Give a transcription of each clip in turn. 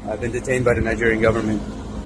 I've been detained by the Nigerian government.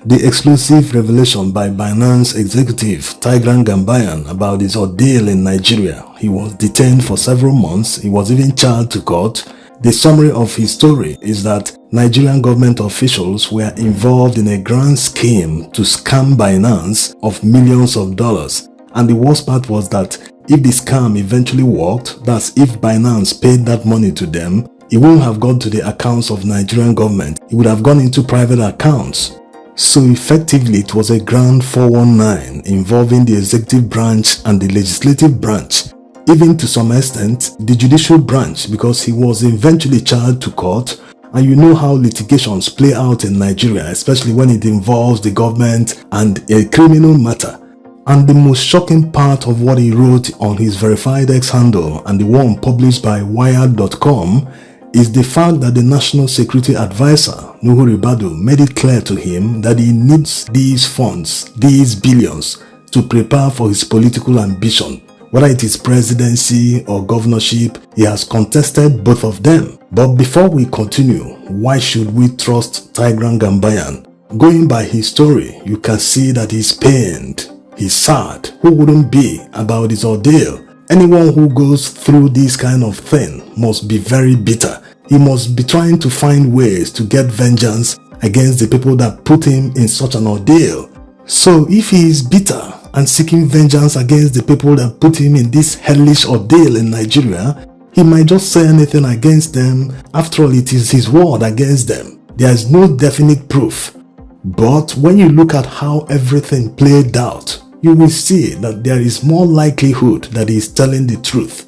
The exclusive revelation by Binance executive Tigran Gambaryan about his ordeal in Nigeria. He was detained for several months. He was even charged to court. The summary of his story is that Nigerian government officials were involved in a grand scheme to scam Binance of millions of dollars. And the worst part was that if the scam eventually worked, that's if Binance paid that money to them, it wouldn't have gone to the accounts of Nigerian government. It would have gone into private accounts. So effectively, it was a grand 419 involving the executive branch and the legislative branch, even to some extent the judicial branch, because he was eventually charged to court. And you know how litigations play out in Nigeria, especially when it involves the government and a criminal matter. And the most shocking part of what he wrote on his verified X handle and the one published by Wired.com is the fact that the National Security Advisor, NUHU RIBADU, made it clear to him that he needs these funds, these billions, to prepare for his political ambition. Whether it is presidency or governorship, he has contested both of them. But before we continue, why should we trust Tigran Gambaryan? Going by his story, you can see that he's pained, he's sad. Who wouldn't be about his ordeal? Anyone who goes through this kind of thing must be very bitter. He must be trying to find ways to get vengeance against the people that put him in such an ordeal. So if he is bitter and seeking vengeance against the people that put him in this hellish ordeal in Nigeria, he might just say anything against them. After all, it is his word against them. There is no definite proof. But when you look at how everything played out, you will see that there is more likelihood that he is telling the truth,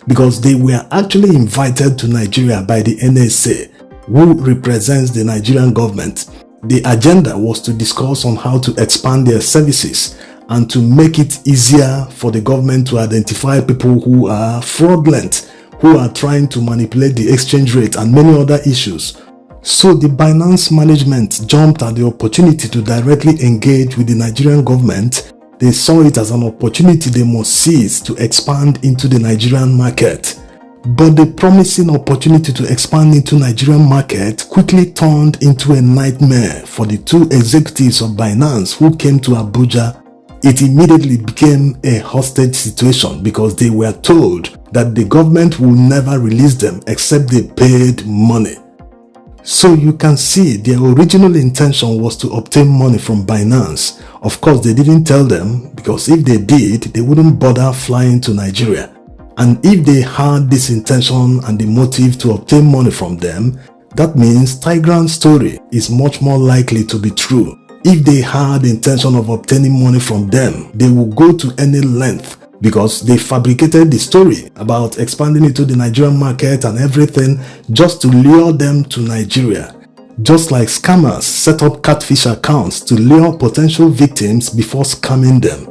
because they were actually invited to Nigeria by the NSA, who represents the Nigerian government. The agenda was to discuss on how to expand their services and to make it easier for the government to identify people who are fraudulent, who are trying to manipulate the exchange rate and many other issues. So the Binance management jumped at the opportunity to directly engage with the Nigerian government. They saw it as an opportunity they must seize to expand into the Nigerian market. But the promising opportunity to expand into Nigerian market quickly turned into a nightmare for the two executives of Binance who came to Abuja. It immediately became a hostage situation because they were told that the government will never release them except they paid money. So you can see their original intention was to obtain money from Binance. Of course, they didn't tell them, because if they did, they wouldn't bother flying to Nigeria. And if they had this intention and the motive to obtain money from them, that means Tigran's story is much more likely to be true. If they had the intention of obtaining money from them, they would go to any length, because they fabricated the story about expanding into the Nigerian market and everything just to lure them to Nigeria. Just like scammers set up catfish accounts to lure potential victims before scamming them.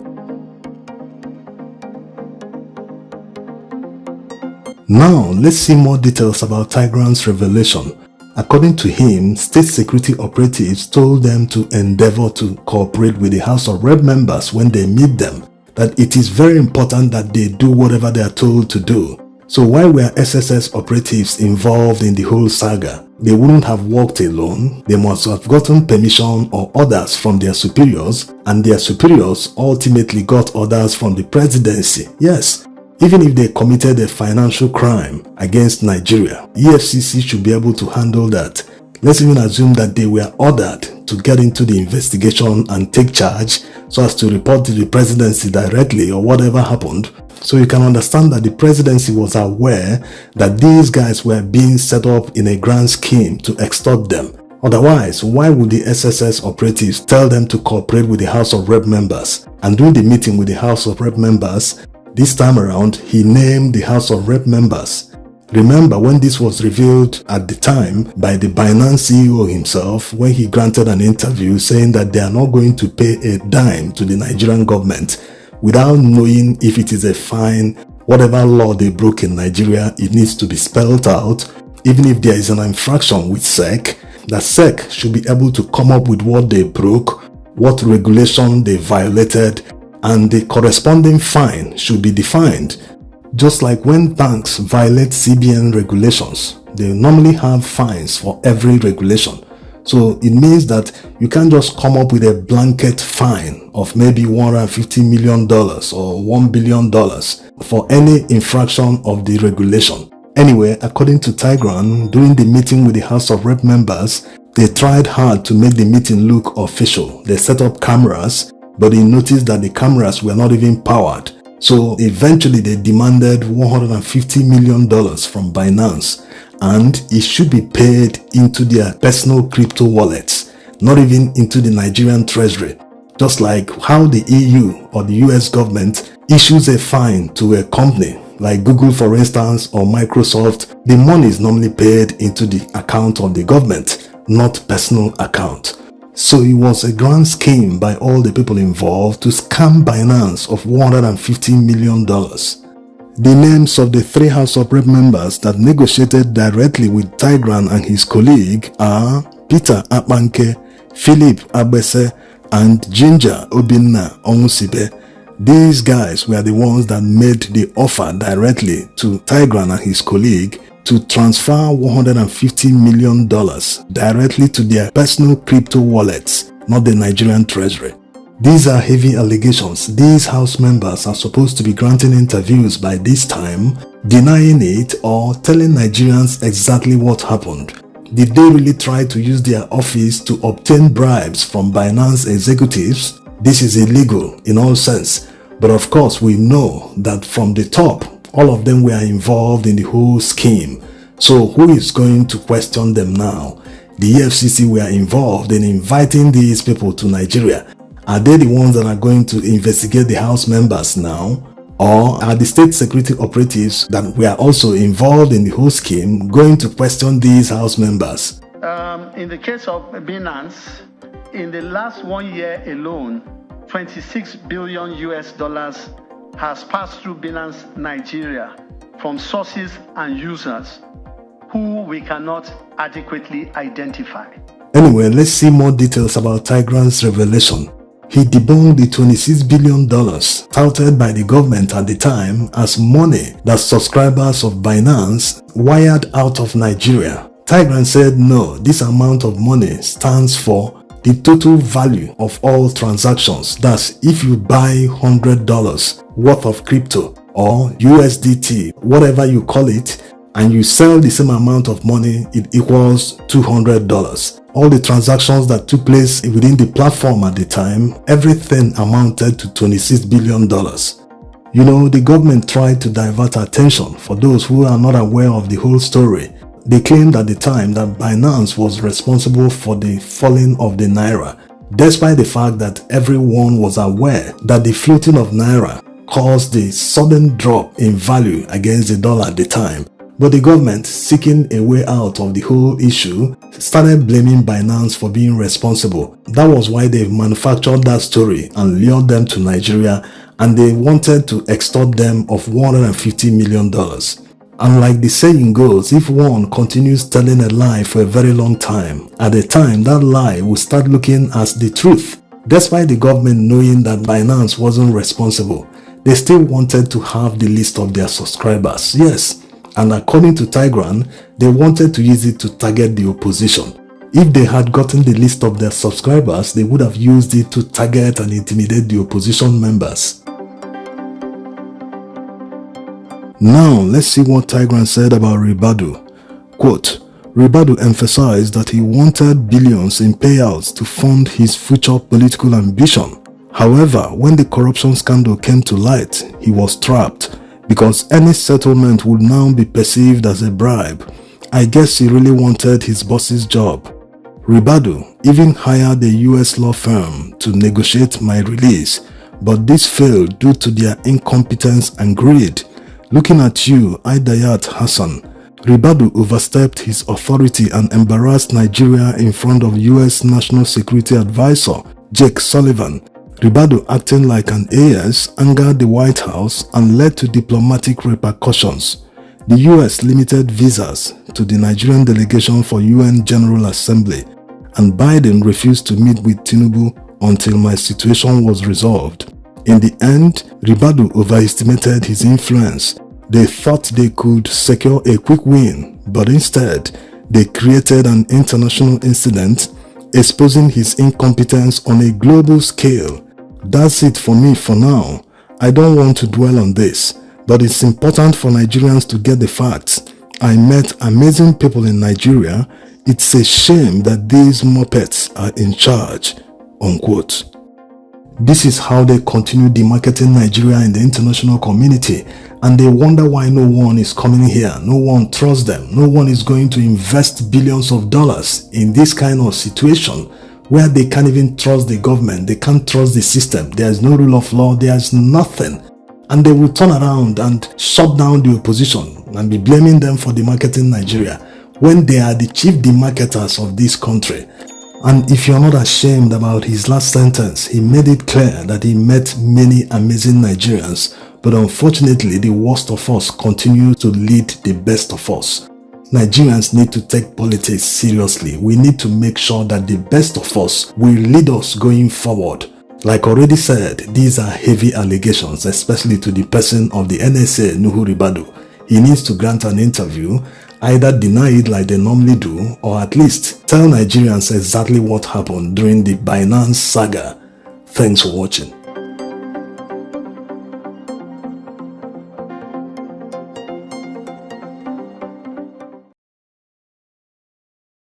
Now, let's see more details about Tigran's revelation. According to him, state security operatives told them to endeavor to cooperate with the House of Rep members when they meet them, that it is very important that they do whatever they are told to do. So why were SSS operatives involved in the whole saga? They wouldn't have worked alone. They must have gotten permission or orders from their superiors, and their superiors ultimately got orders from the presidency. Yes, even if they committed a financial crime against Nigeria, EFCC should be able to handle that. Let's even assume that they were ordered to get into the investigation and take charge so as to report to the presidency directly or whatever happened. So you can understand that the presidency was aware that these guys were being set up in a grand scheme to extort them. Otherwise, why would the SSS operatives tell them to cooperate with the House of Rep members? And during the meeting with the House of Rep members, this time around, he named the House of Rep members. Remember when this was revealed at the time by the Binance CEO himself, when he granted an interview saying that they are not going to pay a dime to the Nigerian government without knowing if it is a fine. Whatever law they broke in Nigeria, it needs to be spelled out. Even if there is an infraction with SEC, the SEC should be able to come up with what they broke, what regulation they violated, and the corresponding fine should be defined. Just like when banks violate CBN regulations, they normally have fines for every regulation. So it means that you can't just come up with a blanket fine of maybe $150 million or $1 billion for any infraction of the regulation. Anyway, according to Tigran, during the meeting with the House of Rep members, they tried hard to make the meeting look official. They set up cameras, but they noticed that the cameras were not even powered. So eventually they demanded $150 million from Binance, and it should be paid into their personal crypto wallets, not even into the Nigerian treasury. Just like how the EU or the US government issues a fine to a company like Google, for instance, or Microsoft, the money is normally paid into the account of the government, not personal account. So it was a grand scheme by all the people involved to scam Binance of $150 million. The names of the 3 House of Rep members that negotiated directly with Tigran and his colleague are Peter Akpanke, Philip Abese, and Ginger Obinna Onwusibe. These guys were the ones that made the offer directly to Tigran and his colleague to transfer $150 million directly to their personal crypto wallets, not the Nigerian treasury. These are heavy allegations. These House members are supposed to be granting interviews by this time, denying it or telling Nigerians exactly what happened. Did they really try to use their office to obtain bribes from Binance executives? This is illegal in all sense. But of course, we know that from the top, all of them were involved in the whole scheme. So who is going to question them now? The EFCC were involved in inviting these people to Nigeria. Are they the ones that are going to investigate the House members now? Or are the state security operatives that were also involved in the whole scheme going to question these House members? In the case of Binance, in the last 1 year alone, 26 billion US dollars has passed through Binance Nigeria from sources and users who we cannot adequately identify. Anyway, let's see more details about Tigran's revelation. He debunked the $26 billion touted by the government at the time as money that subscribers of Binance wired out of Nigeria. Tigran said no, this amount of money stands for the total value of all transactions. That's if you buy $100 worth of crypto or USDT, whatever you call it, and you sell the same amount of money, it equals $200. All the transactions that took place within the platform at the time, everything amounted to $26 billion. You know, the government tried to divert attention for those who are not aware of the whole story. They claimed at the time that Binance was responsible for the falling of the Naira, despite the fact that everyone was aware that the floating of Naira caused the sudden drop in value against the dollar at the time. But the government, seeking a way out of the whole issue, started blaming Binance for being responsible. That was why they manufactured that story and lured them to Nigeria, and they wanted to extort them of $150 million. And like the saying goes, if one continues telling a lie for a very long time, at the time that lie will start looking as the truth. Despite the government knowing that Binance wasn't responsible, they still wanted to have the list of their subscribers. Yes. And according to Tigran, they wanted to use it to target the opposition. If they had gotten the list of their subscribers, they would have used it to target and intimidate the opposition members. Now, let's see what Tigran said about Ribadu. Quote, Ribadu emphasized that he wanted billions in payouts to fund his future political ambition. However, when the corruption scandal came to light, he was trapped, because any settlement would now be perceived as a bribe. I guess he really wanted his boss's job. Ribadu even hired a US law firm to negotiate my release, but this failed due to their incompetence and greed. Looking at you, Idayat Hassan, Ribadu overstepped his authority and embarrassed Nigeria in front of US National Security Advisor Jake Sullivan. Ribadu, acting like an AS, angered the White House and led to diplomatic repercussions. The US limited visas to the Nigerian delegation for UN General Assembly, and Biden refused to meet with Tinubu until my situation was resolved. In the end, Ribadu overestimated his influence. They thought they could secure a quick win, but instead, they created an international incident exposing his incompetence on a global scale. That's it for me for now. I don't want to dwell on this, but it's important for Nigerians to get the facts. I met amazing people in Nigeria. It's a shame that these muppets are in charge." Unquote. This is how they continue demarketing Nigeria in the international community, and they wonder why no one is coming here, no one trusts them, no one is going to invest billions of dollars in this kind of situation where they can't even trust the government, they can't trust the system, there's no rule of law, there's nothing. And they will turn around and shut down the opposition and be blaming them for demarketing Nigeria when they are the chief demarketers of this country. And if you're not ashamed about his last sentence, he made it clear that he met many amazing Nigerians, but unfortunately the worst of us continue to lead the best of us. Nigerians need to take politics seriously. We need to make sure that the best of us will lead us going forward. Like already said, these are heavy allegations, especially to the person of the NSA, NUHU RIBADU. He needs to grant an interview, either deny it like they normally do, or at least tell Nigerians exactly what happened during the Binance saga. Thanks for watching.